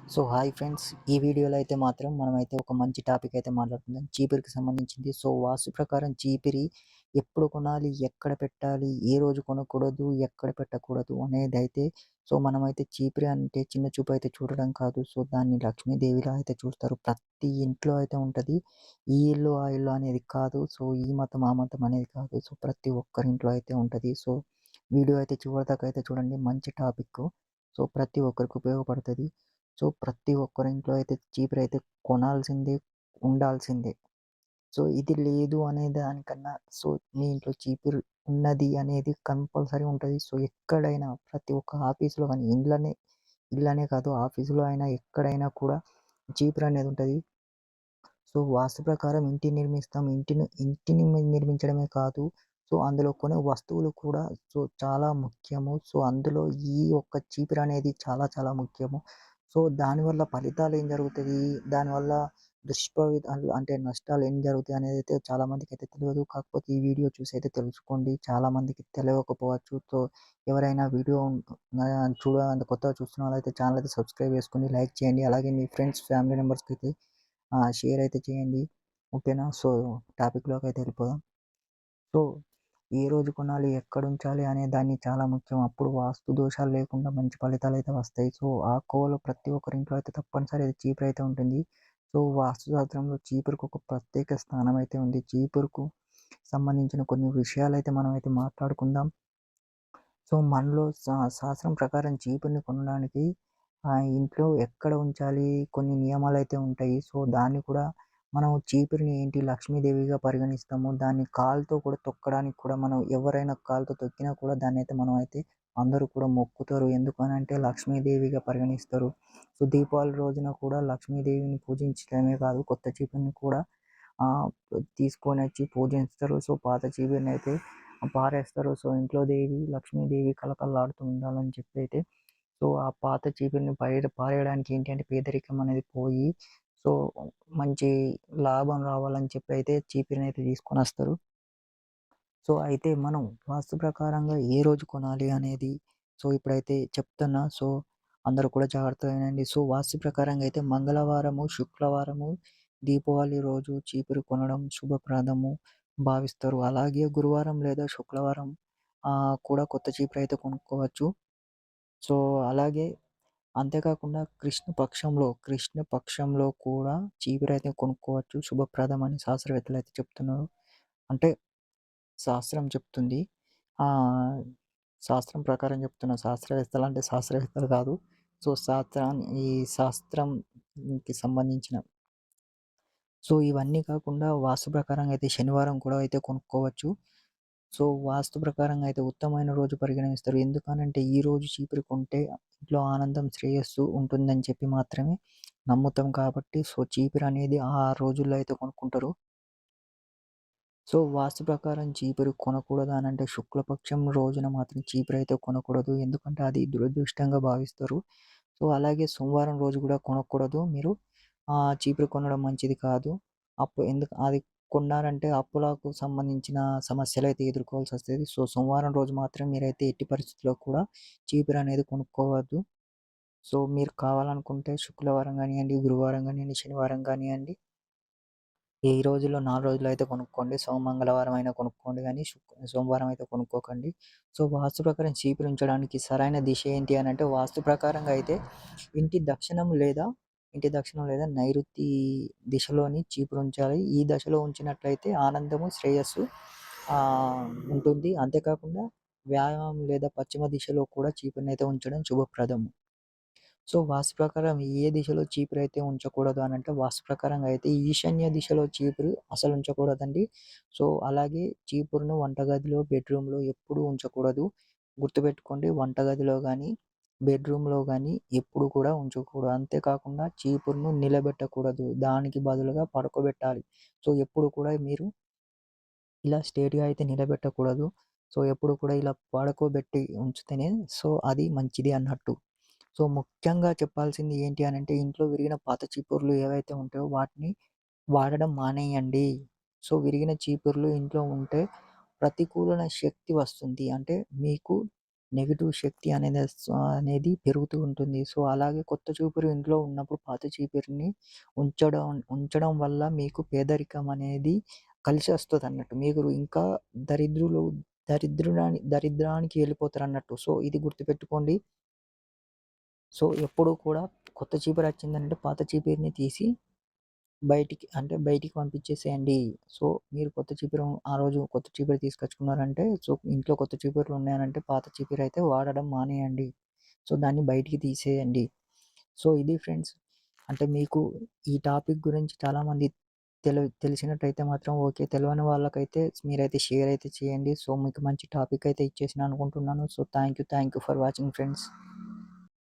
So hi friends, ఈ వీడియోలో అయితే మాత్రం మనమైతే ఒక మంచి టాపిక్ అయితే మాట్లాడుకుందాం. చీపిరికి సంబంధించింది. సో వాస్తు ప్రకారం చీపిరి ఎప్పుడు కొనాలి, ఎక్కడ పెట్టాలి, ఏ రోజు కొనకూడదు, ఎక్కడ పెట్టకూడదు అనేదైతే సో మనమైతే చీపిరి అంటే చిన్న చూపు అయితే చూడడం కాదు. సో దాన్ని లక్ష్మీదేవిలా అయితే చూస్తారు. ప్రతి ఇంట్లో అయితే ఉంటది. ఈ ఇల్లు, ఆ ఇల్లు అనేది కాదు. సో ఈ మతం, ఆ మతం అనేది కాదు. సో ప్రతి ఒక్కరి ఇంట్లో అయితే ఉంటది. సో వీడియో అయితే చివరిదాకా అయితే చూడండి. మంచి టాపిక్. సో ప్రతి ఒక్కరికి ఉపయోగపడుతది. సో ప్రతి ఒక్కరింట్లో అయితే చీపురైతే కొనాల్సిందే, ఉండాల్సిందే. సో ఇది లేదు అనే దానికన్నా సో మీ ఇంట్లో చీపురు ఉన్నది అనేది కంపల్సరీ ఉంటది. సో ఎక్కడైనా ప్రతి ఒక్క ఆఫీస్‌లో గాని ఇళ్ళనే కాదు, ఆఫీస్‌లో అయినా ఎక్కడైనా కూడా చీపురనేది ఉంటది. సో వాస్తు ప్రకారం ఇంటిని నిర్మిస్తాం. ఇంటిని నిర్మించడమే కాదు. సో అందులో కొనే వస్తువులు కూడా సో చాలా ముఖ్యము. సో అందులో ఈ ఒక్క చీపురనేది చాలా చాలా ముఖ్యము. సో దానివల్ల ఫలితాలు ఏం జరుగుతది? దానివల్ల దుష్ఫలితాలు అంటే నష్టాలు ఏం జరుగుతాయి అనేదైతే చాలా మందికైతే తెలవదు. కాకపోతే ఈ వీడియో చూసి అయితే తెలుసుకోండి. చాలా మందికి తెలవకపోవచ్చు. సో ఎవరైనా వీడియో కొత్తగా చూస్తున్న వాళ్ళైతే ఛానల్ అయితే సబ్స్క్రైబ్ చేసుకొని లైక్ చేయండి. అలాగే మీ ఫ్రెండ్స్, ఫ్యామిలీ మెంబర్స్‌కైతే షేర్ అయితే చేయండి. ఓకేనా? సో టాపిక్‌లోకి అయితే వెళ్ళిపోదాం. సో ఏ రోజు కొనాలి, ఎక్కడుంచాలి అనే దాన్ని చాలా ముఖ్యం. అప్పుడు వాస్తు దోషాలు లేకుండా మంచి ఫలితాలైతే వస్తాయి. సో ఆ కోవలో ప్రతి ఒక్కరి ఇంట్లో అయితే తప్పనిసరి చీపురు అయితే ఉంటుంది. సో వాస్తు శాస్త్రంలో చీపురుకు ఒక ప్రత్యేక స్థానం అయితే ఉంది. చీపురుకు సంబంధించిన కొన్ని విషయాలైతే మనమైతే మాట్లాడుకుందాం. సో మనలో శాస్త్రం ప్రకారం చీపురుని కొనడానికి ఇంట్లో ఎక్కడ ఉంచాలి, కొన్ని నియమాలైతే ఉంటాయి. సో దాన్ని కూడా మనం చీపురుని ఏంటి లక్ష్మీదేవిగా పరిగణిస్తాము. దాన్ని కాలుతో కూడా తొక్కడానికి కూడా మనం ఎవరైనా కాలుతో తొక్కినా కూడా దాన్నైతే మనమైతే అందరూ కూడా మొక్కుతారు. ఎందుకనంటే లక్ష్మీదేవిగా పరిగణిస్తారు. సో దీపావళి రోజున కూడా లక్ష్మీదేవిని పూజించడమే కాదు, కొత్త చీపురుని కూడా ఆహ్, తీసుకొనొచ్చి పూజిస్తారు. సో పాత చీపురునైతే పారేస్తారు. సో ఇంట్లో దేవి లక్ష్మీదేవి కళకళలాడుతూ ఉండాలని చెప్పైతే సో ఆ పాత చీపురుని పారేయడానికి ఏంటి అంటే పేదరికం అనేది పోయి సో మంచి లాభం రావాలని చెప్పి అయితే చీపురునైతే తీసుకొనొస్తారు. సో అయితే మనం వాస్తు ప్రకారంగా ఏ రోజు కొనాలి అనేది సో ఇప్పుడైతే చెప్తున్నా. సో అందరూ కూడా జాగ్రత్తగా వినండి. సో వాస్తు ప్రకారంగా అయితే మంగళవారము, శుక్రవారము, దీపావళి రోజు చీపురు కొనడం శుభప్రదము భావిస్తారు. అలాగే గురువారం లేదా శుక్రవారం కూడా కొత్త చీపురు అయితే కొనుక్కోవచ్చు. సో అలాగే అంతేకాకుండా కృష్ణ పక్షంలో కూడా చీపురైతే కొనుక్కోవచ్చు. శుభప్రదమని శాస్త్రవేత్తలైతే చెప్తున్నారు. అంటే శాస్త్రం చెప్తుంది. ఆహ్, శాస్త్రం ప్రకారం చెప్తున్నా. శాస్త్రవేత్తలంటే శాస్త్రవేత్తలు కాదు. సో ఈ శాస్త్రంకి సంబంధించిన సో ఇవన్నీ కాకుండా వాస్తు ప్రకారంగా అయితే శనివారం కూడా అయితే కొనుక్కోవచ్చు. సో వాస్తు ప్రకారంగా అయితే ఉత్తమమైన రోజు పరిగణిస్తారు. ఎందుకనంటే ఈ రోజు చీపురు కొంటే ఇంట్లో ఆనందం, శ్రేయస్సు ఉంటుందని చెప్పి మాత్రమే నమ్ముతాం కాబట్టి సో చీపురనేది ఆ రోజుల్లో అయితే కొనుక్కుంటారు. సో వాస్తు ప్రకారం చీపురు కొనకూడదా అనంటే శుక్లపక్షం రోజున మాత్రం చీపురైతే కొనకూడదు. ఎందుకంటే అది దురదృష్టంగా భావిస్తారు. సో అలాగే సోమవారం రోజు కూడా కొనకూడదు మీరు. చీపురు కొనడం మంచిది కాదు. అది కొన్నారంటే అప్పులకు సంబంధించిన సమస్యలైతే ఎదుర్కోవాల్సొస్తది. సో సోమవారం రోజు మాత్రం మీరైతే ఎట్టి పరిస్థితిలో కూడా చీపురనేది కొనుక్కోవద్దు. సో మీరు కావాలనుకుంటే శుక్రవారం గానియండి, గురువారం గానియండి, శనివారం గానియండి ఈ రోజుల్లో 4 రోజులు అయితే కొనుక్కోండి. మంగళవారం అయినా కొనుక్కోండి గానీ, సోమవారం అయితే కొనుక్కోకండి. సో, వాస్తు ప్రకారం చీపురు ఉంచడానికి సరైన దిశ ఏంటి అనంటే, వాస్తు ప్రకారంగా అయితే ఇంటి దక్షిణం లేదా నైరుతి దిశలోని చీపురు ఉంచాలి. ఈ దశలో ఉంచినట్లయితే ఆనందము, శ్రేయస్సు ఉంటుంది. అంతేకాకుండా వ్యాయామం లేదా పశ్చిమ దిశలో కూడా చీపురునైతే ఉంచడం శుభప్రదము. సో, వాస్తు ప్రకారం ఏ దిశలో చీపురైతే ఉంచకూడదు అనంటే, వాస్తు ప్రకారంగా అయితే ఈశాన్య దిశలో చీపురు అసలు ఉంచకూడదండి. సో, అలాగే చీపురును వంటగదిలో, బెడ్‌రూమ్‌లో ఎప్పుడూ ఉంచకూడదు. గుర్తుపెట్టుకోండి వంటగదిలో గానీ, బెడ్‌రూమ్‌లో గానీ ఎప్పుడు కూడా ఉంచకూడదు. అంతేకాకుండా చీపురును నిలబెట్టకూడదు. దానికి బదులుగా పడుకోబెట్టాలి. సో, ఎప్పుడు కూడా మీరు ఇలా స్ట్రెయిట్‌గా అయితే నిలబెట్టకూడదు. సో, ఎప్పుడు కూడా ఇలా పడుకోబెట్టి ఉంచితేనే సో, అది మంచిది అన్నట్టు. సో, ముఖ్యంగా చెప్పాల్సింది ఏంటి అనంటే ఇంట్లో విరిగిన పాత చీపుర్లు ఏవైతే ఉంటాయో వాటిని వాడడం మానేయండి. సో, విరిగిన చీపుర్లు ఇంట్లో ఉంటే ప్రతికూలన శక్తి వస్తుంది. అంటే మీకు నెగెటివ్ శక్తి అనేది పెరుగుతూ ఉంటుంది. సో, అలాగే కొత్త చీపురు ఇంట్లో ఉన్నప్పుడు పాత చీపురుని ఉంచడం ఉంచడం వల్ల మీకు పేదరికం అనేది కలిసొస్తదన్నట్టు. మీరు ఇంకా దరిద్రులు దరిద్రానికి వెళ్ళిపోతారన్నట్టు. సో, ఇది గుర్తుపెట్టుకోండి. సో, ఎప్పుడూ కూడా కొత్త చీపురొచ్చిందంటే పాత చీపురుని తీసి బయటికి పంపించేసేయండి. సో, మీరు కొత్త చీపురు ఆ రోజు కొత్త చీపురు తీసుకొచ్చుకున్నారంటే, సో, ఇంట్లో కొత్త చీపుర్లు ఉన్నాయనంటే పాత చీపురైతే వాడడం మానేయండి. సో, దాన్ని బయటికి తీసేయండి. సో, ఇది ఫ్రెండ్స్. అంటే మీకు ఈ టాపిక్ గురించి చాలామంది తెలిసినట్టయితే మాత్రం ఓకే. తెలవని వాళ్ళకైతే మీరైతే షేర్ అయితే చేయండి. సో, మీకు మంచి టాపిక్ అయితే ఇచ్చేసినా అనుకుంటున్నాను. So, thank you for watching friends.